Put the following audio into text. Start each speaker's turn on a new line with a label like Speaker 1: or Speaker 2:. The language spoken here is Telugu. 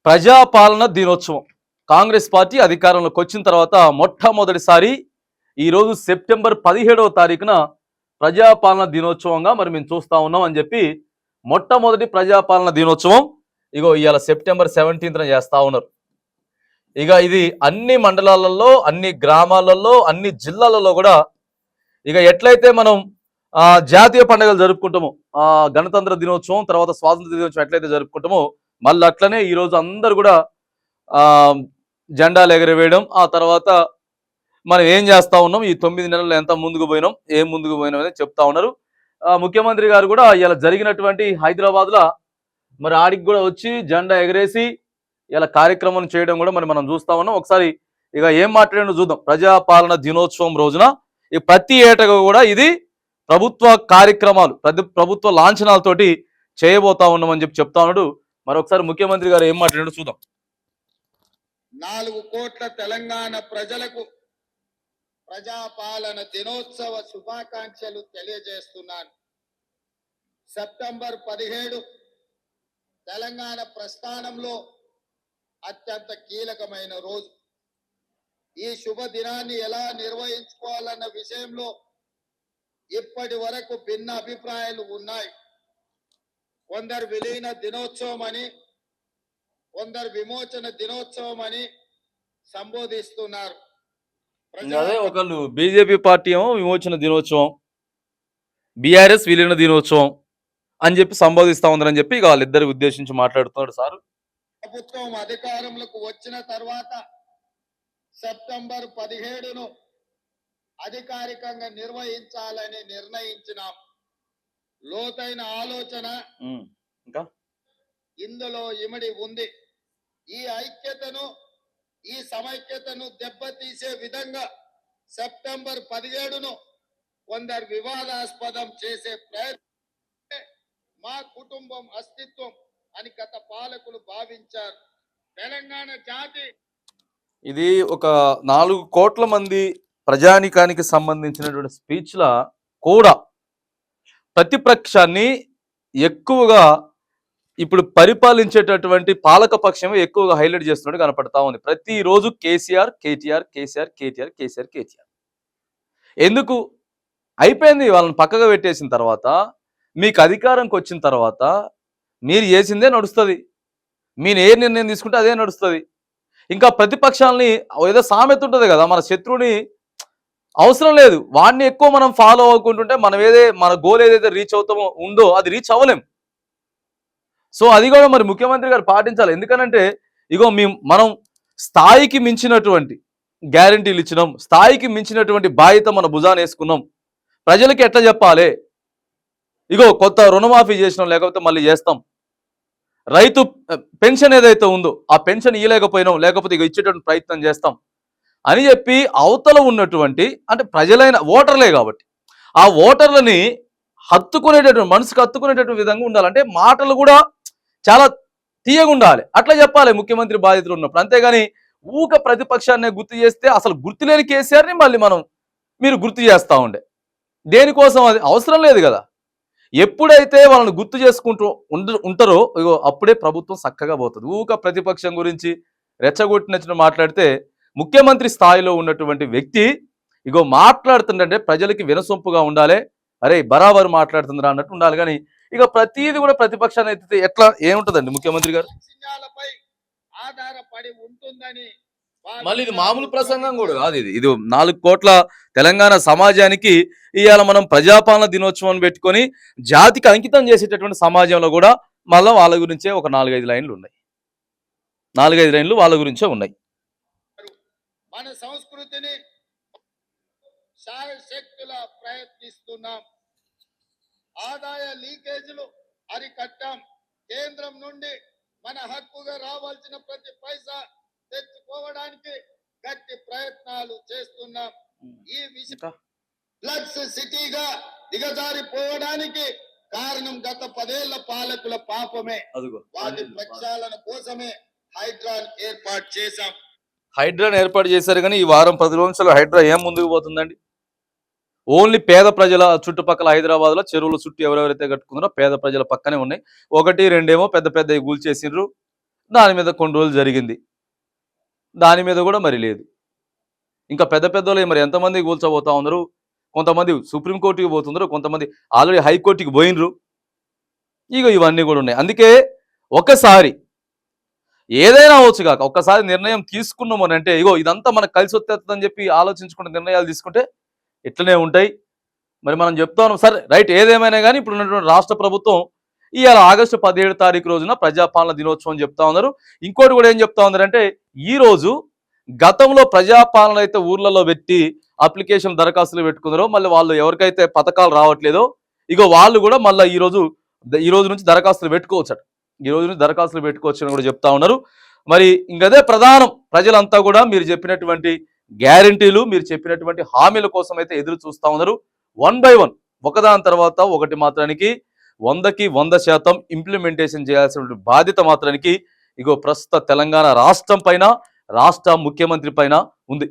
Speaker 1: ప్రజాపాలన దినోత్సవం కాంగ్రెస్ పార్టీ అధికారంలోకి వచ్చిన తర్వాత మొట్టమొదటిసారి ఈరోజు సెప్టెంబర్ 17వ తారీఖున ప్రజాపాలన దినోత్సవంగా మరి మేము చూస్తా ఉన్నాం అని చెప్పి మొట్టమొదటి ప్రజాపాలన దినోత్సవం ఇగో ఇవాళ సెప్టెంబర్ 17న చేస్తా ఉన్నారు. ఇక ఇది అన్ని మండలాలలో, అన్ని గ్రామాలలో, అన్ని జిల్లాలలో కూడా ఇక ఎట్లయితే మనం జాతీయ పండుగలు జరుపుకుంటామో గణతంత్ర దినోత్సవం తర్వాత స్వాతంత్ర దినోత్సవం ఎట్లయితే జరుపుకుంటామో మళ్ళీ అట్లనే ఈరోజు అందరు కూడా జెండాలు ఎగరవేయడం, ఆ తర్వాత మనం ఏం చేస్తా ఉన్నాం, ఈ 9 నెలలు ఎంత ముందుకు పోయినాం, ఏం ముందుకు పోయినాం అనేది చెప్తా ఉన్నారు. ముఖ్యమంత్రి గారు కూడా ఇలా జరిగినటువంటి హైదరాబాద్లో మరి ఆడికి కూడా వచ్చి జెండా ఎగరేసి ఇలా కార్యక్రమం చేయడం కూడా మరి మనం చూస్తా ఉన్నాం. ఒకసారి ఇక ఏం మాట్లాడినో చూద్దాం. ప్రజాపాలన దినోత్సవం రోజున ఈ ప్రతి ఏటగా కూడా ఇది ప్రభుత్వ కార్యక్రమాలు, ప్రభుత్వ లాంఛనాలతోటి చేయబోతా ఉన్నామని చెప్పి చెప్తా ఉన్నాడు. మరొకసారి ముఖ్యమంత్రి గారు ఏం మాట్లాడారో చూద్దాం.
Speaker 2: 4 కోట్ల తెలంగాణ ప్రజలకు ప్రజాపాలన దినోత్సవ శుభాకాంక్షలు తెలియజేస్తున్నాను. సెప్టెంబర్ 17 తెలంగాణ ప్రస్థానంలో అత్యంత కీలకమైన రోజు. ఈ శుభ దినాన్ని ఎలా నిర్వహించుకోవాలన్న విషయంలో ఇప్పటి వరకు భిన్న అభిప్రాయాలు ఉన్నాయి. కొందరు విలీన దినోత్సవం అని, కొందరు విమోచన దినోత్సవం అని సంబోధిస్తున్నారు.
Speaker 1: అదే ఒకళ్ళు బీజేపీ పార్టీ ఏమో విమోచన దినోత్సవం, బీఆర్ఎస్ విలీన దినోత్సవం అని చెప్పి సంబోధిస్తా ఉందని చెప్పి ఇక వాళ్ళిద్దరి ఉద్దేశించి మాట్లాడుతున్నాడు సార్.
Speaker 2: ప్రభుత్వం అధికారంలోకి వచ్చిన తర్వాత సెప్టెంబర్ 17ను అధికారికంగా నిర్వహించాలని నిర్ణయించినాం. లోతైన ఆలోచన
Speaker 1: ఇంకా
Speaker 2: ఇందులో ఇమిడి ఉంది. ఈ ఐక్యతను, ఈ సమైక్యతను దెబ్బతీసే విధంగా సెప్టెంబర్ 17ను కొందరు వివాదాస్పదం చేసే ప్రయత్నం మా కుటుంబం అస్తిత్వం అని గత పాలకులు భావించారు. తెలంగాణ జాతి
Speaker 1: ఇది ఒక 4 కోట్ల మంది ప్రజానికానికి సంబంధించినటువంటి స్పీచ్ల కూడా ప్రతిపక్షాన్ని ఎక్కువగా ఇప్పుడు పరిపాలించేటటువంటి పాలక పక్షమే ఎక్కువగా హైలైట్ చేస్తున్నట్టు కనపడతా ఉంది. ప్రతిరోజు కేసీఆర్ కేటీఆర్ కేసీఆర్ కేటీఆర్ కేసీఆర్ కేటీఆర్. ఎందుకు అయిపోయింది? వాళ్ళని పక్కగా పెట్టేసిన తర్వాత మీకు అధికారంకి వచ్చిన తర్వాత మీరు చేసిందే నడుస్తుంది, మీరు ఏ నిర్ణయం తీసుకుంటే అదే నడుస్తుంది. ఇంకా ప్రతిపక్షాలని ఏదో సామెత ఉంటుంది కదా, మన శత్రువుని అవసరం లేదు, వాడిని ఎక్కువ మనం ఫాలో అవ్వకుంటుంటే మన గోల్ ఏదైతే రీచ్ అవుతామో ఉందో అది రీచ్ అవ్వలేం. సో అది కూడా మరి ముఖ్యమంత్రి గారు పాటించాలి. ఎందుకనంటే ఇగో మనం స్థాయికి మించినటువంటి గ్యారంటీలు ఇచ్చినాం, స్థాయికి మించినటువంటి బాధ్యత మన భుజాన్ని వేసుకున్నాం. ప్రజలకి ఎట్లా చెప్పాలి? ఇగో కొత్త రుణమాఫీ చేసినాం, లేకపోతే మళ్ళీ చేస్తాం. రైతు పెన్షన్ ఏదైతే ఉందో ఆ పెన్షన్ ఇవ్వలేకపోయినాం, లేకపోతే ఇక ఇచ్చేటువంటి ప్రయత్నం చేస్తాం అని చెప్పి అవతల ఉన్నటువంటి అంటే ప్రజలైన ఓటర్లే కాబట్టి ఆ ఓటర్లని హత్తుకునేటటువంటి, మనసుకు హత్తుకునేటటువంటి విధంగా ఉండాలంటే మాటలు కూడా చాలా తీయగా ఉండాలి. అట్లా చెప్పాలి ముఖ్యమంత్రి బాధ్యతలు ఉన్నప్పుడు. అంతేగాని ఊక ప్రతిపక్షాన్ని గుర్తు చేస్తే అసలు గుర్తులేని కేసీఆర్ని మళ్ళీ మీరు గుర్తు చేస్తూ ఉండే దేనికోసం? అది అవసరం లేదు కదా. ఎప్పుడైతే వాళ్ళని గుర్తు చేసుకుంటూ ఉంటారో ఇగో అప్పుడే ప్రభుత్వం చక్కగా పోతుంది. ఊక ప్రతిపక్షం గురించి రెచ్చగొట్టినట్టు మాట్లాడితే ముఖ్యమంత్రి స్థాయిలో ఉన్నటువంటి వ్యక్తి ఇగో మాట్లాడుతుందంటే ప్రజలకి వినసొంపుగా ఉండాలి, అరే బరాబరు మాట్లాడుతుందిరా అన్నట్టు ఉండాలి. కానీ ఇక ప్రతిదీ కూడా ప్రతిపక్షాన్ని అయితే ఎట్లా ఏముంటుందండి ముఖ్యమంత్రి గారు?
Speaker 2: ఆధారపడి ఉంటుందని
Speaker 1: మళ్ళీ ఇది మామూలు ప్రసంగం కూడా కాదు. ఇది 4 కోట్ల తెలంగాణ సమాజానికి ఇవాళ మనం ప్రజాపాలన దినోత్సవం పెట్టుకొని జాతికి అంకితం చేసేటటువంటి సమాజంలో కూడా మళ్ళీ వాళ్ళ గురించే ఒక 4-5 లైన్లు ఉన్నాయి. 4-5 లైన్లు వాళ్ళ గురించే ఉన్నాయి.
Speaker 2: మన సంస్కృతిని శాయశక్తులా ప్రయత్నిస్తున్నాం. ఆదాయ లీకేజీలు అరికట్టాం. కేంద్రం నుండి మన హక్కుగా రావాల్సిన ప్రతి పైసా తెచ్చుకోవడానికి గట్టి ప్రయత్నాలు చేస్తున్నాం. ఈ విషయం ఫ్లక్స్ సిటీగా దిగజారిపోవడానికి కారణం గత 10 ఏళ్ల పాలకుల పాపమే. వాటి ప్రక్షాళన కోసమే హైడ్రాన్ ఏర్పాటు చేశాం.
Speaker 1: హైడ్రాన్ ఏర్పాటు చేశారు కానీ ఈ వారం 10 రోజులు హైడ్రా ఏం ముందుకు పోతుందండి? ఓన్లీ పేద ప్రజల చుట్టుపక్కల హైదరాబాద్లో చెరువుల చుట్టూ ఎవరెవరైతే కట్టుకున్నారో పేద ప్రజల పక్కనే ఉన్నాయి. 1-2 ఏమో పెద్ద పెద్ద కూల్చేసిండ్రు, దాని మీద కొన్ని రోజులు జరిగింది, దాని మీద కూడా మరి లేదు. ఇంకా పెద్ద పెద్దోళ్ళు మరి ఎంతమంది కూల్చోబోతా ఉన్నారు, కొంతమంది సుప్రీంకోర్టుకి పోతున్నారు, కొంతమంది ఆల్రెడీ హైకోర్టుకి పోయినరు. ఇక ఇవన్నీ కూడా ఉన్నాయి. అందుకే ఒకసారి ఏదైనా అవ్వచ్చు కాక ఒక్కసారి నిర్ణయం తీసుకున్నాము అని అంటే ఇగో ఇదంతా మనకు కలిసి వచ్చేస్తుందని చెప్పి ఆలోచించుకుంటే నిర్ణయాలు తీసుకుంటే ఇట్లనే ఉంటాయి. మరి మనం చెప్తాను సరే రైట్, ఏదేమైనా కానీ ఇప్పుడు ఉన్నటువంటి రాష్ట్ర ప్రభుత్వం ఇవాళ ఆగస్టు 17 తారీఖు రోజున ప్రజాపాలన దినోత్సవం అని చెప్తా ఉన్నారు. ఇంకోటి కూడా ఏం చెప్తా ఉన్నారంటే ఈ రోజు గతంలో ప్రజాపాలన అయితే ఊర్లలో పెట్టి అప్లికేషన్ దరఖాస్తులు పెట్టుకున్నారో మళ్ళీ వాళ్ళు ఎవరికైతే పథకాలు రావట్లేదో ఇగో వాళ్ళు కూడా మళ్ళీ ఈ రోజు నుంచి దరఖాస్తులు పెట్టుకోవచ్చట. ఈ రోజు నుంచి దరఖాస్తులు పెట్టుకోవచ్చు అని కూడా చెప్తా ఉన్నారు. మరి ఇంకదే ప్రధానం, ప్రజలంతా కూడా మీరు చెప్పినటువంటి గ్యారంటీలు, మీరు చెప్పినటువంటి హామీల కోసం అయితే ఎదురు చూస్తా ఉన్నారు. 1 by 1 ఒకదాని తర్వాత ఒకటి మాత్రానికి 100కి 100% ఇంప్లిమెంటేషన్ చేయాల్సిన బాధ్యత మాత్రానికి ఇగో ప్రస్తుత తెలంగాణ రాష్ట్రం పైన, రాష్ట్ర ముఖ్యమంత్రి పైన ఉంది.